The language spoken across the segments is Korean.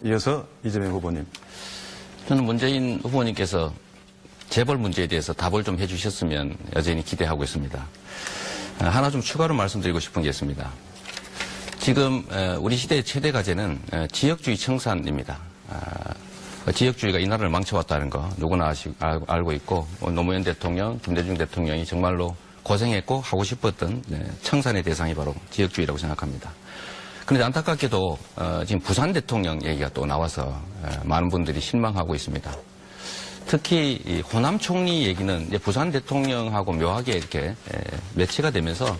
이어서 이재명 후보님. 저는 문재인 후보님께서 재벌 문제에 대해서 답을 좀 해주셨으면 여전히 기대하고 있습니다. 하나 좀 추가로 말씀드리고 싶은 게 있습니다. 지금 우리 시대의 최대 과제는 지역주의 청산입니다. 지역주의가 이 나라를 망쳐왔다는 거 누구나 알고 있고 노무현 대통령, 김대중 대통령이 정말로 고생했고 하고 싶었던 청산의 대상이 바로 지역주의라고 생각합니다. 그런데 안타깝게도 지금 부산 대통령 얘기가 또 나와서 많은 분들이 실망하고 있습니다. 특히 이 호남 총리 얘기는 이제 부산 대통령하고 묘하게 이렇게 매치가 되면서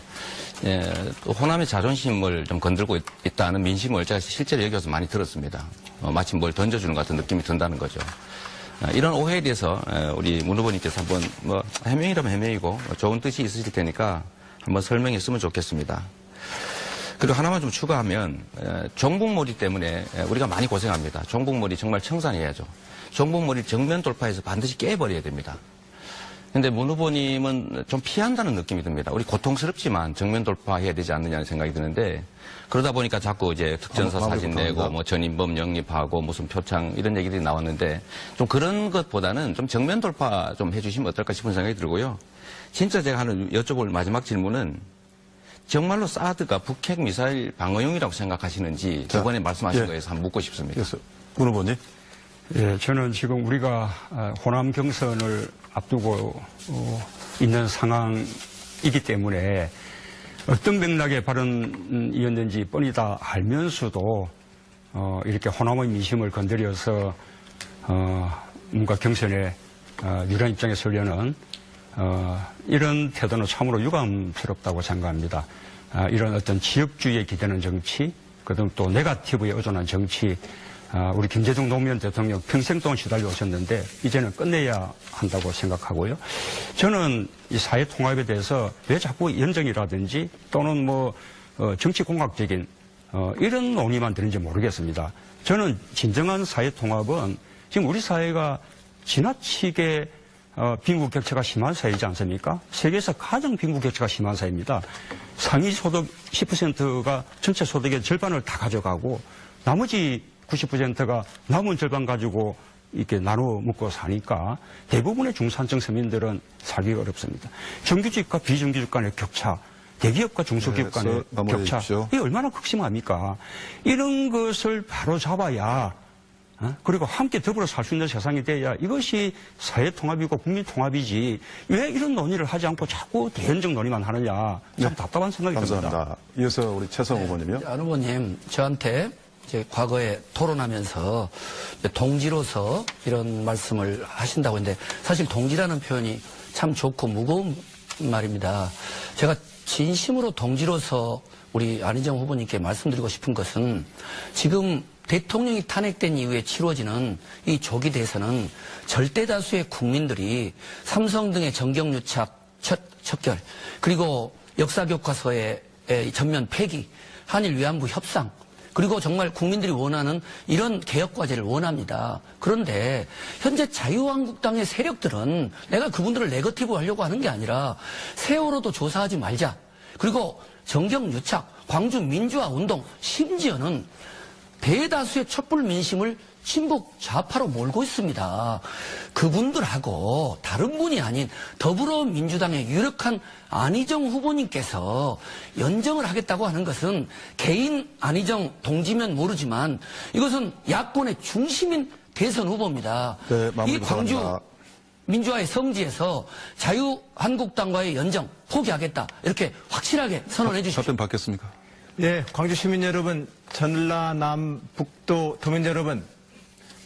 호남의 자존심을 좀 건들고 있다는 민심을 제가 실제로 여기서 많이 들었습니다. 마치 뭘 던져주는 것 같은 느낌이 든다는 거죠. 이런 오해에 대해서 우리 문 후보님께서 한번 뭐 해명이라면 해명이고 좋은 뜻이 있으실 테니까 한번 설명했으면 좋겠습니다. 그리고 하나만 좀 추가하면 종북몰이 때문에 우리가 많이 고생합니다. 종북몰이 정말 청산해야죠. 종북몰이 정면 돌파해서 반드시 깨버려야 됩니다. 근데 문 후보님은 좀 피한다는 느낌이 듭니다. 우리 고통스럽지만 정면 돌파해야 되지 않느냐는 생각이 드는데 그러다 보니까 자꾸 이제 특전사 사진 내고 뭐 전인범 영입하고 무슨 표창 이런 얘기들이 나왔는데 좀 그런 것보다는 좀 정면 돌파 좀 해주시면 어떨까 싶은 생각이 들고요. 진짜 제가 하는 여쭤볼 마지막 질문은 정말로 사드가 북핵 미사일 방어용이라고 생각하시는지 저번에 말씀하신 거에서 한번 묻고 싶습니다. 그래서 문 후보님. 예, 저는 지금 우리가 호남 경선을 앞두고 있는 상황이기 때문에 어떤 맥락의 발언이었는지 뻔히 다 알면서도 이렇게 호남의 민심을 건드려서 뭔가 경선에 유리한 입장에 서려는 이런 태도는 참으로 유감스럽다고 생각합니다. 이런 어떤 지역주의에 기대는 정치, 그다음 또 네거티브에 의존한 정치, 우리 김대중 노무현 대통령 평생 동안 시달려 오셨는데 이제는 끝내야 한다고 생각하고요. 저는 이 사회 통합에 대해서 왜 자꾸 연정이라든지 또는 뭐 정치 공학적인 이런 논의만 드는지 모르겠습니다. 저는 진정한 사회 통합은 지금 우리 사회가 지나치게 빈부 격차가 심한 사회이지 않습니까? 세계에서 가장 빈부 격차가 심한 사회입니다. 상위 소득 10%가 전체 소득의 절반을 다 가져가고 나머지 90%가 남은 절반 가지고 이렇게 나눠 먹고 사니까 대부분의 중산층 서민들은 살기가 어렵습니다. 정규직과 비정규직 간의 격차, 대기업과 중소기업 간의 격차, 이게 얼마나 극심합니까? 이런 것을 바로 잡아야 그리고 함께 더불어 살 수 있는 세상이 돼야 이것이 사회 통합이고 국민 통합이지 왜 이런 논의를 하지 않고 자꾸 대연적 논의만 하느냐 참 답답한 생각이 듭니다. 감사합니다. 이어서 우리 최성 후보님이요. 안 후보님, 저한테 이제 과거에 토론하면서 동지로서 이런 말씀을 하신다고 했는데 사실 동지라는 표현이 참 좋고 무거운 말입니다. 제가 진심으로 동지로서 우리 안희정 후보님께 말씀드리고 싶은 것은 지금 대통령이 탄핵된 이후에 치러지는 이 조기 대선은 절대 다수의 국민들이 삼성 등의 정경유착 척결 그리고 역사교과서의 전면 폐기, 한일 위안부 협상 그리고 정말 국민들이 원하는 이런 개혁과제를 원합니다. 그런데 현재 자유한국당의 세력들은 내가 그분들을 네거티브 하려고 하는 게 아니라 세월호도 조사하지 말자. 그리고 정경유착, 광주 민주화운동, 심지어는 대다수의 촛불 민심을 친북 좌파로 몰고 있습니다. 그분들하고 다른 분이 아닌 더불어민주당의 유력한 안희정 후보님께서 연정을 하겠다고 하는 것은 개인 안희정 동지면 모르지만 이것은 야권의 중심인 대선 후보입니다. 네, 이 광주 바랍니다. 민주화의 성지에서 자유한국당과의 연정 포기하겠다 이렇게 확실하게 선언해 주십시오. 답변 받겠습니까? 네, 광주 시민 여러분, 전라남 북도 도민 여러분,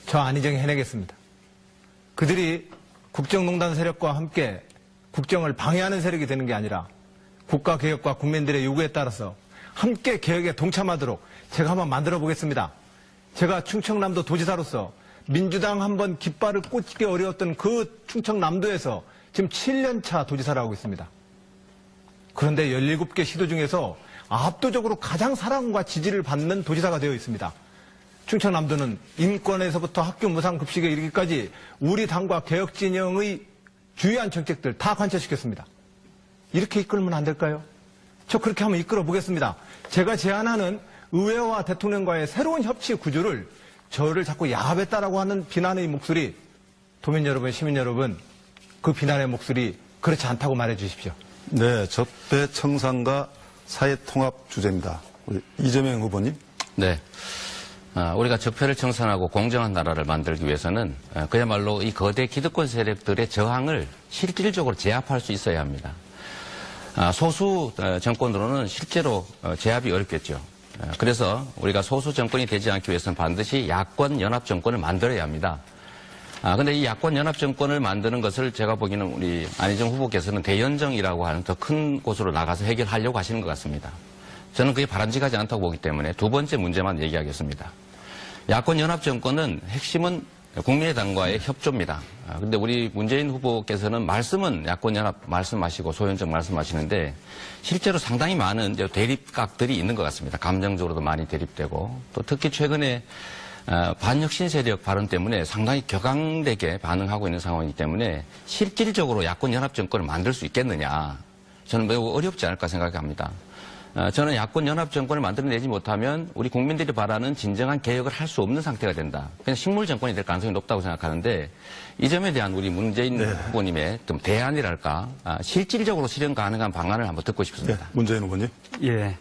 저 안희정이 해내겠습니다. 그들이 국정농단 세력과 함께 국정을 방해하는 세력이 되는 게 아니라 국가개혁과 국민들의 요구에 따라서 함께 개혁에 동참하도록 제가 한번 만들어 보겠습니다. 제가 충청남도 도지사로서 민주당 한번 깃발을 꽂기 어려웠던 그 충청남도에서 지금 7년차 도지사를 하고 있습니다. 그런데 17개 시도 중에서 압도적으로 가장 사랑과 지지를 받는 도지사가 되어 있습니다. 충청남도는 인권에서부터 학교 무상급식에 이르기까지 우리 당과 개혁진영의 주요한 정책들 다 관철시켰습니다. 이렇게 이끌면 안 될까요? 저 그렇게 한번 이끌어 보겠습니다. 제가 제안하는 의회와 대통령과의 새로운 협치 구조를 저를 자꾸 야합했다라고 하는 비난의 목소리, 도민 여러분, 시민 여러분, 그 비난의 목소리 그렇지 않다고 말해 주십시오. 네, 적폐청산과 사회통합 주제입니다. 우리 이재명 후보님. 네. 우리가 적폐를 청산하고 공정한 나라를 만들기 위해서는 그야말로 이 거대 기득권 세력들의 저항을 실질적으로 제압할 수 있어야 합니다. 소수 정권으로는 실제로 제압이 어렵겠죠. 그래서 우리가 소수 정권이 되지 않기 위해서는 반드시 야권 연합 정권을 만들어야 합니다. 근데 이 야권 연합 정권을 만드는 것을 제가 보기에는 우리 안희정 후보께서는 대연정이라고 하는 더 큰 곳으로 나가서 해결하려고 하시는 것 같습니다. 저는 그게 바람직하지 않다고 보기 때문에 두 번째 문제만 얘기하겠습니다. 야권 연합 정권은 핵심은 국민의당과의 협조입니다. 근데 우리 문재인 후보께서는 말씀은 야권 연합 말씀하시고 소연정 말씀하시는데 실제로 상당히 많은 이제 대립각들이 있는 것 같습니다. 감정적으로도 많이 대립되고 또 특히 최근에 반혁신 세력 발언 때문에 상당히 격앙되게 반응하고 있는 상황이기 때문에 실질적으로 야권 연합 정권을 만들 수 있겠느냐 저는 매우 어렵지 않을까 생각합니다. 저는 야권 연합 정권을 만들어내지 못하면 우리 국민들이 바라는 진정한 개혁을 할 수 없는 상태가 된다. 그냥 식물 정권이 될 가능성이 높다고 생각하는데 이 점에 대한 우리 문재인 후보님의 좀 대안이랄까 실질적으로 실현 가능한 방안을 한번 듣고 네, 싶습니다. 문재인 후보님. 예.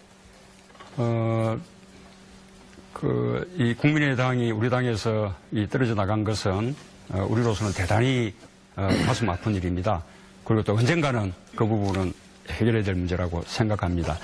이 국민의당이 우리 당에서 떨어져 나간 것은 우리로서는 대단히 가슴 아픈 일입니다. 그리고 또 언젠가는 그 부분은 해결해야 될 문제라고 생각합니다.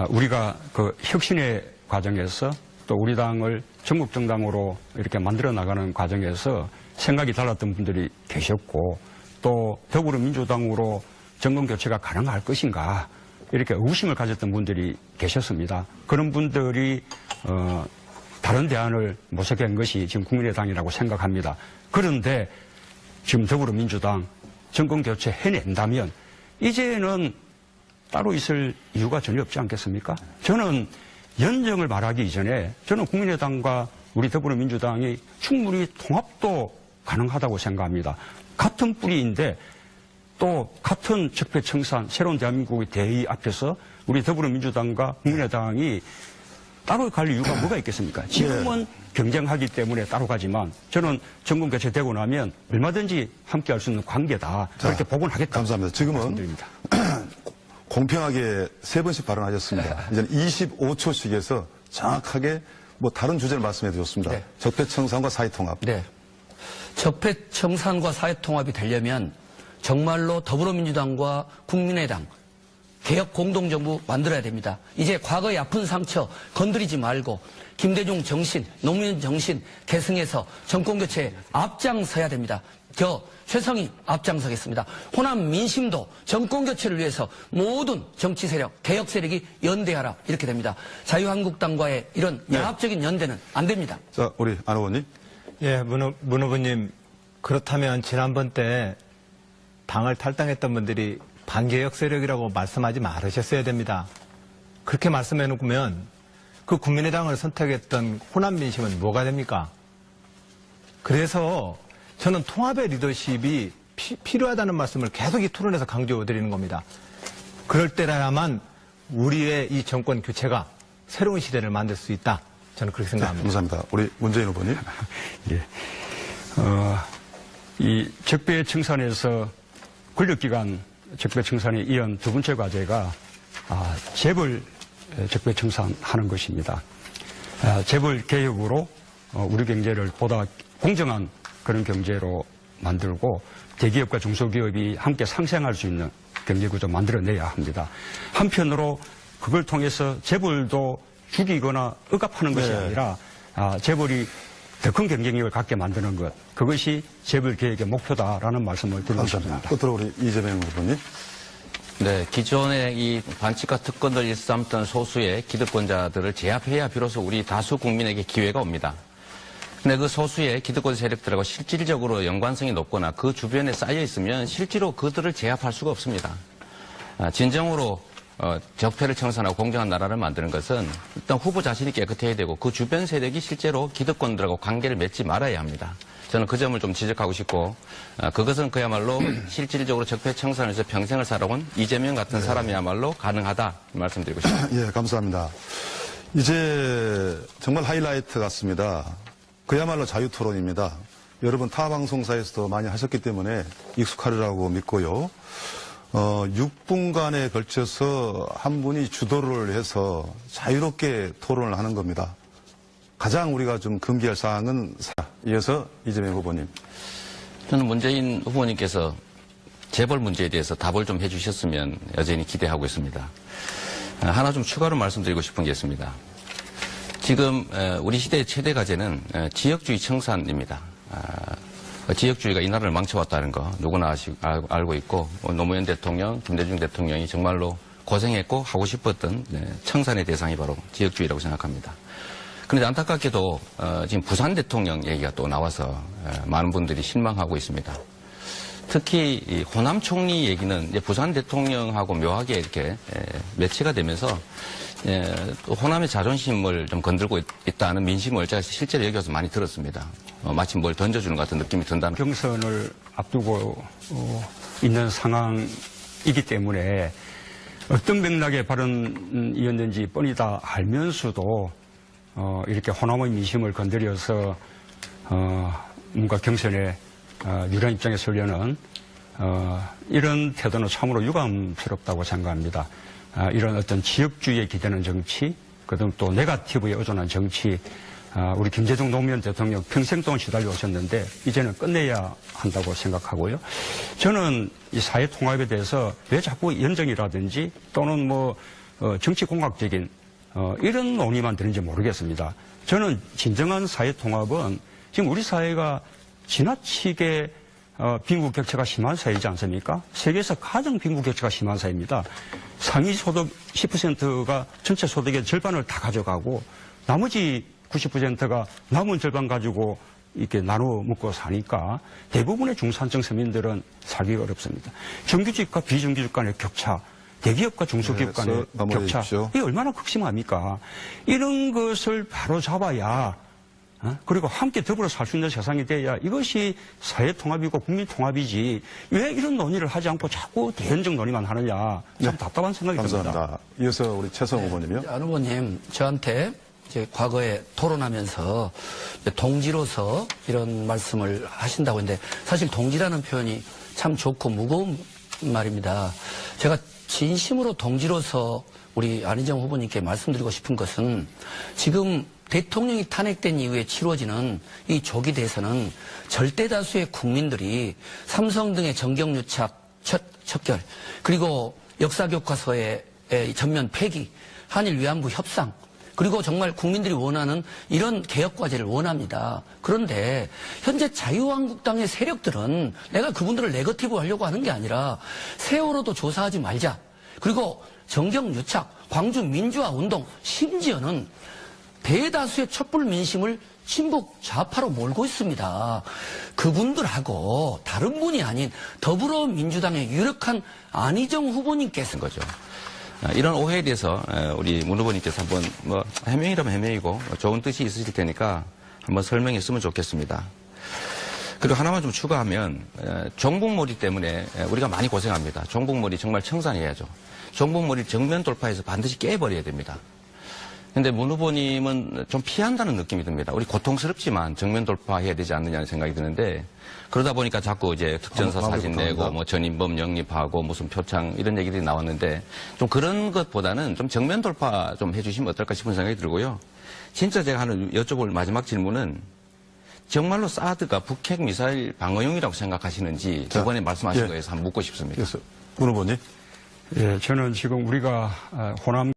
우리가 그 혁신의 과정에서 또 우리 당을 전국정당으로 이렇게 만들어 나가는 과정에서 생각이 달랐던 분들이 계셨고 또 더불어민주당으로 정권교체가 가능할 것인가 이렇게 의구심을 가졌던 분들이 계셨습니다. 그런 분들이 다른 대안을 모색한 것이 지금 국민의당이라고 생각합니다. 그런데 지금 더불어민주당 정권교체 해낸다면 이제는 따로 있을 이유가 전혀 없지 않겠습니까? 저는 연정을 말하기 이전에 저는 국민의당과 우리 더불어민주당이 충분히 통합도 가능하다고 생각합니다. 같은 뿌리인데 또 같은 적폐청산 새로운 대한민국의 대의 앞에서 우리 더불어민주당과 국민의당이 따로 갈 이유가 뭐가 있겠습니까? 지금은 경쟁하기 때문에 따로 가지만 저는 정권 교체되고 나면 얼마든지 함께할 수 있는 관계다. 그렇게 보곤 하겠다. 감사합니다. 지금은 말씀드립니다. 공평하게 3번씩 발언하셨습니다. 이제는 25초씩에서 정확하게 뭐 다른 주제를 말씀해 주셨습니다. 네. 적폐청산과 사회통합. 네. 적폐청산과 사회통합이 되려면 정말로 더불어민주당과 국민의당 개혁 공동정부 만들어야 됩니다. 이제 과거의 아픈 상처 건드리지 말고 김대중 정신, 노무현 정신 계승해서 정권교체에 앞장서야 됩니다. 저 최성희 앞장서겠습니다. 호남 민심도 정권교체를 위해서 모든 정치 세력, 개혁 세력이 연대하라 이렇게 됩니다. 자유한국당과의 이런 연합적인 연대는 안 됩니다. 자, 우리 안 의원님. 예, 문 후보님, 그렇다면 지난번 때 당을 탈당했던 분들이 반개혁 세력이라고 말씀하지 말으셨어야 됩니다. 그렇게 말씀해 놓으면 그 국민의당을 선택했던 호남 민심은 뭐가 됩니까? 그래서 저는 통합의 리더십이 필요하다는 말씀을 계속 이 토론에서 강조드리는 겁니다. 그럴 때라야만 우리의 이 정권 교체가 새로운 시대를 만들 수 있다. 저는 그렇게 생각합니다. 감사합니다. 우리 문재인 후보님. 예. 이 적폐청산에서 권력기관 적폐청산에 이은 두 번째 과제가 재벌 적폐청산하는 것입니다. 재벌 개혁으로 우리 경제를 보다 공정한 그런 경제로 만들고 대기업과 중소기업이 함께 상생할 수 있는 경제구조 만들어내야 합니다. 한편으로 그걸 통해서 재벌도 죽이거나 억압하는 것이 아니라 재벌이 더 큰 경쟁력을 갖게 만드는 것, 그것이 재벌 개혁의 목표다라는 말씀을 드리고 싶습니다. 끝으로 우리 이재명 후보님. 네, 기존의 이 반칙과 특권을 일삼던 소수의 기득권자들을 제압해야 비로소 우리 다수 국민에게 기회가 옵니다. 근데 그 소수의 기득권 세력들하고 실질적으로 연관성이 높거나 그 주변에 쌓여 있으면 실제로 그들을 제압할 수가 없습니다. 진정으로 적폐를 청산하고 공정한 나라를 만드는 것은 일단 후보 자신이 깨끗해야 되고 그 주변 세력이 실제로 기득권들하고 관계를 맺지 말아야 합니다. 저는 그 점을 좀 지적하고 싶고 그것은 그야말로 실질적으로 적폐 청산에서 평생을 살아온 이재명 같은 사람이야말로 가능하다 말씀드리고 싶습니다. 예, 감사합니다. 이제 정말 하이라이트 같습니다. 그야말로 자유토론입니다. 여러분 타 방송사에서도 많이 하셨기 때문에 익숙하리라고 믿고요. 6분간에 걸쳐서 한 분이 주도를 해서 자유롭게 토론을 하는 겁니다. 가장 우리가 좀 금기할 사항은 이어서 이재명 후보님. 저는 문재인 후보님께서 재벌 문제에 대해서 답을 좀 해주셨으면 여전히 기대하고 있습니다. 하나 좀 추가로 말씀드리고 싶은 게 있습니다. 지금 우리 시대의 최대 과제는 지역주의 청산입니다. 지역주의가 이 나라를 망쳐왔다는 거 누구나 알고 있고 노무현 대통령, 김대중 대통령이 정말로 고생했고 하고 싶었던 청산의 대상이 바로 지역주의라고 생각합니다. 그런데 안타깝게도 지금 부산 대통령 얘기가 또 나와서 많은 분들이 실망하고 있습니다. 특히 이 호남 총리 얘기는 이제 부산 대통령하고 묘하게 이렇게 매치가 되면서 또 호남의 자존심을 좀 건들고 있다는 민심을 제가 실제로 여기서 많이 들었습니다. 마치 뭘 던져주는 것 같은 느낌이 든다는. 경선을 앞두고 있는 상황이기 때문에 어떤 맥락의 발언이었는지 뻔히 다 알면서도 이렇게 호남의 민심을 건드려서 뭔가 경선에 유리한 입장에 서려는 이런 태도는 참으로 유감스럽다고 생각합니다. 이런 어떤 지역주의에 기대는 정치, 그다음 또 네거티브에 의존한 정치, 우리 김대중 노무현 대통령 평생 동안 시달려 오셨는데 이제는 끝내야 한다고 생각하고요. 저는 이 사회 통합에 대해서 왜 자꾸 연정이라든지 또는 뭐 정치 공학적인 이런 논의만 드는지 모르겠습니다. 저는 진정한 사회 통합은 지금 우리 사회가 지나치게 빈부격차가 심한 사회이지 않습니까? 세계에서 가장 빈부격차가 심한 사회입니다. 상위 소득 10%가 전체 소득의 절반을 다 가져가고 나머지 90%가 남은 절반 가지고 이렇게 나눠 먹고 사니까 대부분의 중산층 서민들은 살기가 어렵습니다. 정규직과 비정규직 간의 격차, 대기업과 중소기업 간의 격차, 이게 얼마나 극심합니까? 이런 것을 바로 잡아야 그리고 함께 더불어 살 수 있는 세상이 돼야 이것이 사회통합이고 국민통합이지 왜 이런 논의를 하지 않고 자꾸 대연적 논의만 하느냐 참 답답한 생각이 듭니다. 감사합니다. 이어서 우리 최성 후보님요. 안 후보님, 저한테 이제 과거에 토론하면서 동지로서 이런 말씀을 하신다고 했는데 사실 동지라는 표현이 참 좋고 무거운 말입니다. 제가 진심으로 동지로서 우리 안희정 후보님께 말씀드리고 싶은 것은 지금 대통령이 탄핵된 이후에 치루어지는 이 조기 대선은 절대 다수의 국민들이 삼성 등의 정경유착 척결 그리고 역사교과서의 전면 폐기, 한일 위안부 협상 그리고 정말 국민들이 원하는 이런 개혁과제를 원합니다. 그런데 현재 자유한국당의 세력들은 내가 그분들을 네거티브 하려고 하는 게 아니라 세월호도 조사하지 말자. 그리고 정경유착, 광주 민주화운동, 심지어는 대다수의 촛불 민심을 친북 좌파로 몰고 있습니다. 그분들하고 다른 분이 아닌 더불어민주당의 유력한 안희정 후보님께서 거죠. 이런 오해에 대해서 우리 문 후보님께서 한번 뭐 해명이라면 해명이고 좋은 뜻이 있으실 테니까 한번 설명했으면 좋겠습니다. 그리고 하나만 좀 추가하면 종북몰이 때문에 우리가 많이 고생합니다. 종북몰이 정말 청산해야죠. 종북몰이 정면 돌파해서 반드시 깨버려야 됩니다. 근데 문 후보님은 좀 피한다는 느낌이 듭니다. 우리 고통스럽지만 정면 돌파해야 되지 않느냐는 생각이 드는데 그러다 보니까 자꾸 이제 특전사 사진 내고 뭐 전인범 영입하고 무슨 표창 이런 얘기들이 나왔는데 좀 그런 것보다는 좀 정면 돌파 좀 해주시면 어떨까 싶은 생각이 들고요. 진짜 제가 하는 여쭤볼 마지막 질문은 정말로 사드가 북핵 미사일 방어용이라고 생각하시는지 저번에 말씀하신 거에서 한번 묻고 싶습니다. 그래서 문 후보님. 예, 저는 지금 우리가 호남